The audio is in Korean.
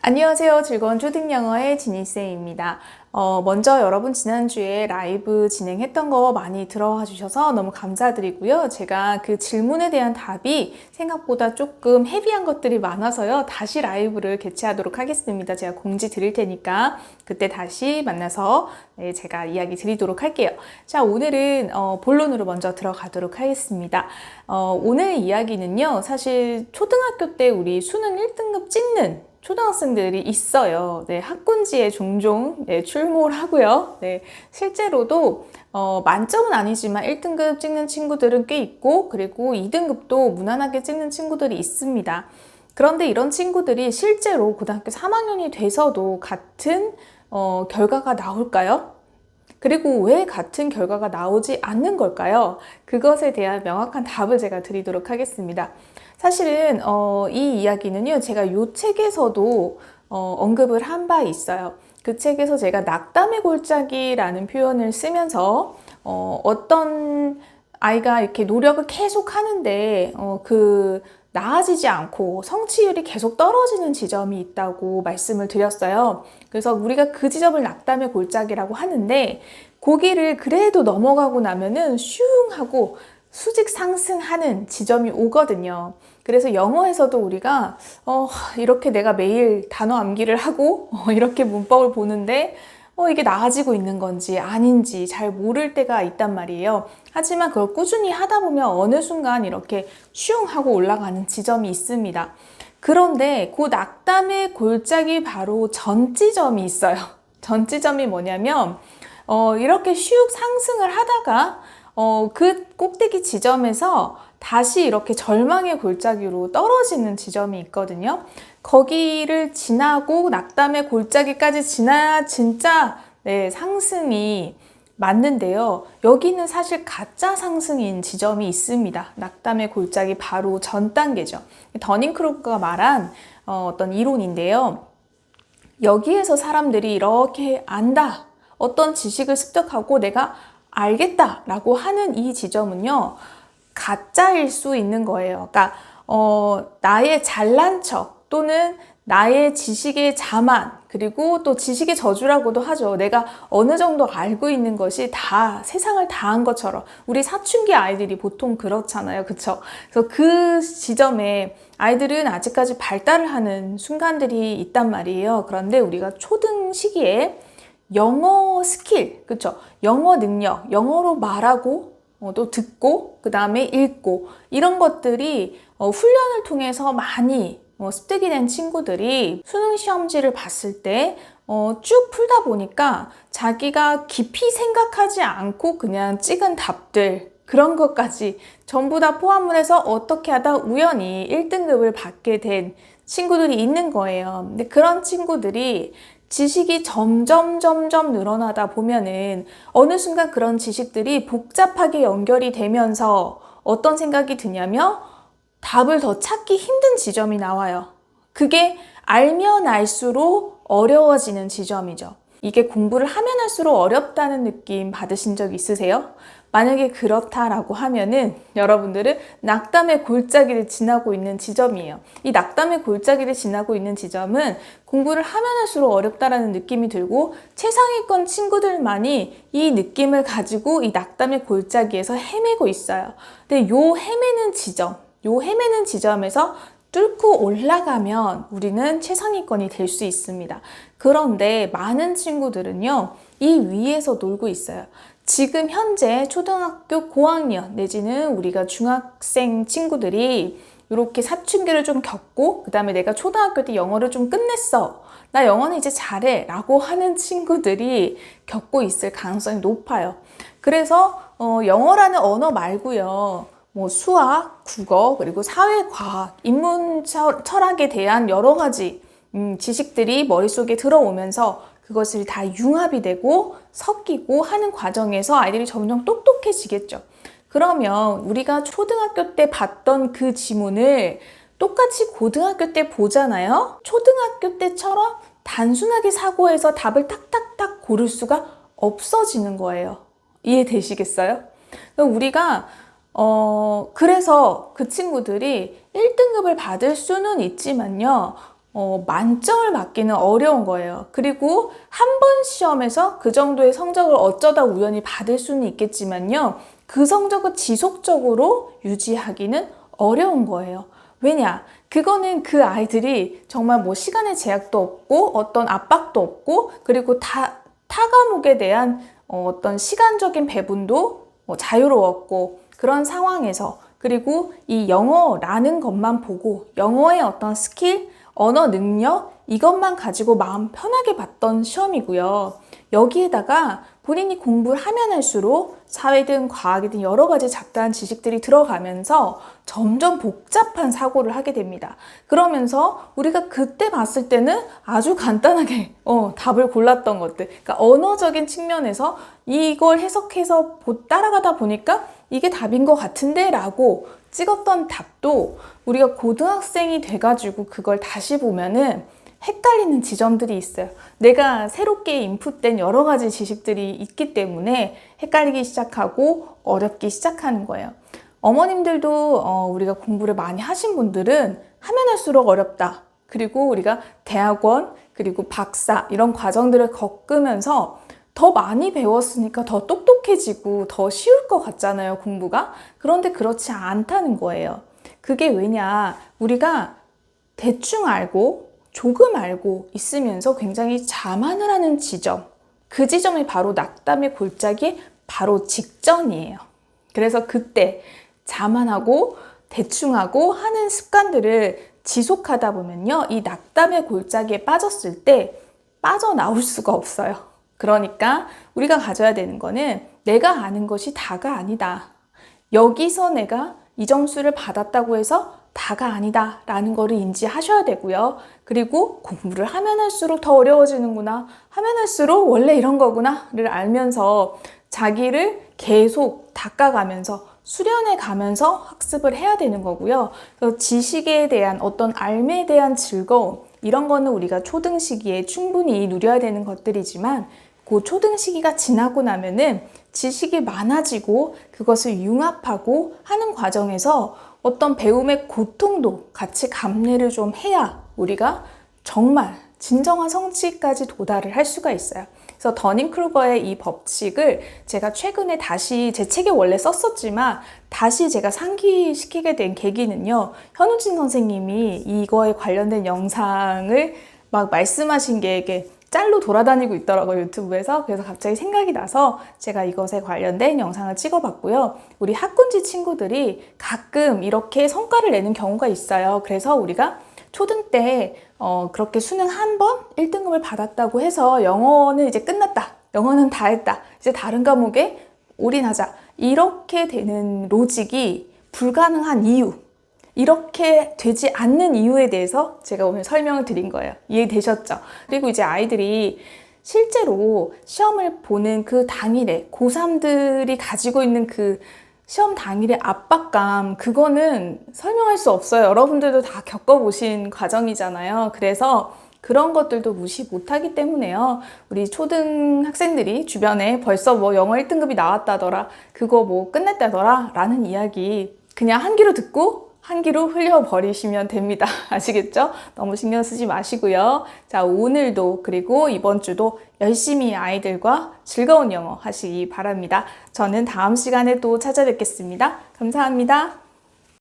안녕하세요. 즐거운 초등영어의 지니쌤입니다. 먼저 여러분 지난주에 라이브 진행했던 거 많이 들어와 주셔서 너무 감사드리고요. 제가 그 질문에 대한 답이 생각보다 조금 헤비한 것들이 많아서요. 다시 라이브를 개최하도록 하겠습니다. 제가 공지 드릴 테니까 그때 다시 만나서 제가 이야기 드리도록 할게요. 자, 오늘은 본론으로 먼저 들어가도록 하겠습니다. 오늘 이야기는요. 사실 초등학교 때 우리 수능 1등급 찍는 초등학생들이 있어요. 네, 학군지에 종종 출몰 하고요. 네, 실제로도 만점은 아니지만 1등급 찍는 친구들은 꽤 있고, 그리고 2등급도 무난하게 찍는 친구들이 있습니다. 그런데 이런 친구들이 실제로 고등학교 3학년이 돼서도 같은 결과가 나올까요? 그리고 왜 같은 결과가 나오지 않는 걸까요? 그것에 대한 명확한 답을 제가 드리도록 하겠습니다. 사실은 이 이야기는요, 제가 이 책에서도 언급을 한 바 있어요. 그 책에서 제가 낙담의 골짜기라는 표현을 쓰면서 어떤 아이가 이렇게 노력을 계속 하는데 나아지지 않고 성취율이 계속 떨어지는 지점이 있다고 말씀을 드렸어요. 그래서 우리가 그 지점을 낙담의 골짜기라고 하는데, 거기를 그래도 넘어가고 나면은 슝 하고 수직 상승하는 지점이 오거든요. 그래서 영어에서도 우리가 이렇게 내가 매일 단어 암기를 하고 이렇게 문법을 보는데 이게 나아지고 있는 건지 아닌지 잘 모를 때가 있단 말이에요. 하지만 그걸 꾸준히 하다 보면 어느 순간 이렇게 슝 하고 올라가는 지점이 있습니다. 그런데 그 낙담의 골짜기 바로 전 지점이 있어요. 전 지점이 뭐냐면 이렇게 슉 상승을 하다가 그 꼭대기 지점에서 다시 이렇게 절망의 골짜기로 떨어지는 지점이 있거든요. 거기를 지나고 낙담의 골짜기까지 지나야 진짜 상승이 맞는데요. 여기는 사실 가짜 상승인 지점이 있습니다. 낙담의 골짜기 바로 전 단계죠. 더닝크루그가 말한 어떤 이론인데요. 여기에서 사람들이 이렇게 안다, 어떤 지식을 습득하고 내가 알겠다라고 하는 이 지점은요, 가짜일 수 있는 거예요. 그러니까 나의 잘난 척 또는 나의 지식의 자만, 그리고 또 지식의 저주라고도 하죠. 내가 어느 정도 알고 있는 것이 다 세상을 다 한 것처럼. 우리 사춘기 아이들이 보통 그렇잖아요. 그쵸? 그래서 그 지점에 아이들은 아직까지 발달을 하는 순간들이 있단 말이에요. 그런데 우리가 초등 시기에 영어 스킬, 그쵸? 영어 능력, 영어로 말하고 또 듣고 그 다음에 읽고 이런 것들이 훈련을 통해서 많이 습득이 된 친구들이 수능 시험지를 봤을 때 쭉 풀다 보니까 자기가 깊이 생각하지 않고 그냥 찍은 답들, 그런 것까지 전부 다 포함을 해서 어떻게 하다 우연히 1등급을 받게 된 친구들이 있는 거예요. 근데 그런 친구들이 지식이 점점 늘어나다 보면은 어느 순간 그런 지식들이 복잡하게 연결이 되면서 어떤 생각이 드냐면 답을 더 찾기 힘든 지점이 나와요. 그게 알면 알수록 어려워지는 지점이죠. 이게 공부를 하면 할수록 어렵다는 느낌 받으신 적 있으세요? 만약에 그렇다라고 하면은 여러분들은 낙담의 골짜기를 지나고 있는 지점이에요. 이 낙담의 골짜기를 지나고 있는 지점은 공부를 하면 할수록 어렵다라는 느낌이 들고 최상위권 친구들만이 이 느낌을 가지고 이 낙담의 골짜기에서 헤매고 있어요. 근데 요 헤매는 지점에서 뚫고 올라가면 우리는 최상위권이 될 수 있습니다. 그런데 많은 친구들은요, 이 위에서 놀고 있어요. 지금 현재 초등학교 고학년 내지는 우리가 중학생 친구들이 이렇게 사춘기를 좀 겪고 그 다음에 내가 초등학교 때 영어를 좀 끝냈어, 나 영어는 이제 잘해 라고 하는 친구들이 겪고 있을 가능성이 높아요. 그래서 영어라는 언어 말고요, 수학, 국어, 그리고 사회과학, 인문 철학에 대한 여러 가지 지식들이 머릿속에 들어오면서 그것을 다 융합이 되고 섞이고 하는 과정에서 아이들이 점점 똑똑해지겠죠. 그러면 우리가 초등학교 때 봤던 그 지문을 똑같이 고등학교 때 보잖아요. 초등학교 때처럼 단순하게 사고해서 답을 탁탁탁 고를 수가 없어지는 거예요. 이해되시겠어요? 우리가 그래서 그 친구들이 1등급을 받을 수는 있지만요, 만점을 맞기는 어려운 거예요. 그리고 한 번 시험에서 그 정도의 성적을 어쩌다 우연히 받을 수는 있겠지만요. 그 성적을 지속적으로 유지하기는 어려운 거예요. 왜냐? 그거는 그 아이들이 정말 뭐 시간의 제약도 없고 어떤 압박도 없고 그리고 타 과목에 대한 어떤 시간적인 배분도 자유로웠고 그런 상황에서 그리고 이 영어라는 것만 보고 영어의 어떤 스킬, 언어 능력 이것만 가지고 마음 편하게 봤던 시험이고요. 여기에다가 본인이 공부를 하면 할수록 사회든 과학이든 여러 가지 잡다한 지식들이 들어가면서 점점 복잡한 사고를 하게 됩니다. 그러면서 우리가 그때 봤을 때는 아주 간단하게 답을 골랐던 것들, 그러니까 언어적인 측면에서 이걸 해석해서 따라가다 보니까 이게 답인 것 같은데 라고 찍었던 답도 우리가 고등학생이 돼가지고 그걸 다시 보면은 헷갈리는 지점들이 있어요. 내가 새롭게 인풋된 여러 가지 지식들이 있기 때문에 헷갈리기 시작하고 어렵기 시작하는 거예요. 어머님들도 우리가 공부를 많이 하신 분들은 하면 할수록 어렵다. 그리고 우리가 대학원 그리고 박사 이런 과정들을 겪으면서 더 많이 배웠으니까 더 똑똑해지고 더 쉬울 것 같잖아요, 공부가. 그런데 그렇지 않다는 거예요. 그게 왜냐? 우리가 대충 알고 조금 알고 있으면서 굉장히 자만을 하는 지점, 그 지점이 바로 낙담의 골짜기 바로 직전이에요. 그래서 그때 자만하고 대충하고 하는 습관들을 지속하다 보면요, 이 낙담의 골짜기에 빠졌을 때 빠져나올 수가 없어요. 그러니까 우리가 가져야 되는 거는 내가 아는 것이 다가 아니다. 여기서 내가 이 점수를 받았다고 해서 다가 아니다 라는 거를 인지하셔야 되고요. 그리고 공부를 하면 할수록 더 어려워지는구나, 하면 할수록 원래 이런 거구나를 알면서 자기를 계속 닦아가면서 수련해 가면서 학습을 해야 되는 거고요. 그래서 지식에 대한 어떤 알매에 대한 즐거움 이런 거는 우리가 초등 시기에 충분히 누려야 되는 것들이지만 그 초등 시기가 지나고 나면은 지식이 많아지고 그것을 융합하고 하는 과정에서 어떤 배움의 고통도 같이 감내를 좀 해야 우리가 정말 진정한 성취까지 도달을 할 수가 있어요. 그래서 더닝크루거의 이 법칙을 제가 최근에 다시 제 책에 원래 썼었지만 다시 제가 상기시키게 된 계기는요. 현우진 선생님이 이거에 관련된 영상을 막 말씀하신 게 이게 짤로 돌아다니고 있더라고요, 유튜브에서. 그래서 갑자기 생각이 나서 제가 이것에 관련된 영상을 찍어봤고요. 우리 학군지 친구들이 가끔 이렇게 성과를 내는 경우가 있어요. 그래서 우리가 초등 때 그렇게 수능 한 번 1등급을 받았다고 해서 영어는 이제 끝났다. 영어는 다 했다. 이제 다른 과목에 올인하자. 이렇게 되는 로직이 불가능한 이유. 이렇게 되지 않는 이유에 대해서 제가 오늘 설명을 드린 거예요. 이해되셨죠? 그리고 이제 아이들이 실제로 시험을 보는 그 당일에 고3들이 가지고 있는 그 시험 당일의 압박감, 그거는 설명할 수 없어요. 여러분들도 다 겪어보신 과정이잖아요. 그래서 그런 것들도 무시 못하기 때문에요. 우리 초등학생들이 주변에 벌써 뭐 영어 1등급이 나왔다더라, 그거 뭐 끝냈다더라 라는 이야기 그냥 한 귀로 듣고 한 귀로 흘려버리시면 됩니다. 아시겠죠? 너무 신경 쓰지 마시고요. 자, 오늘도 그리고 이번 주도 열심히 아이들과 즐거운 영어 하시기 바랍니다. 저는 다음 시간에 또 찾아뵙겠습니다. 감사합니다.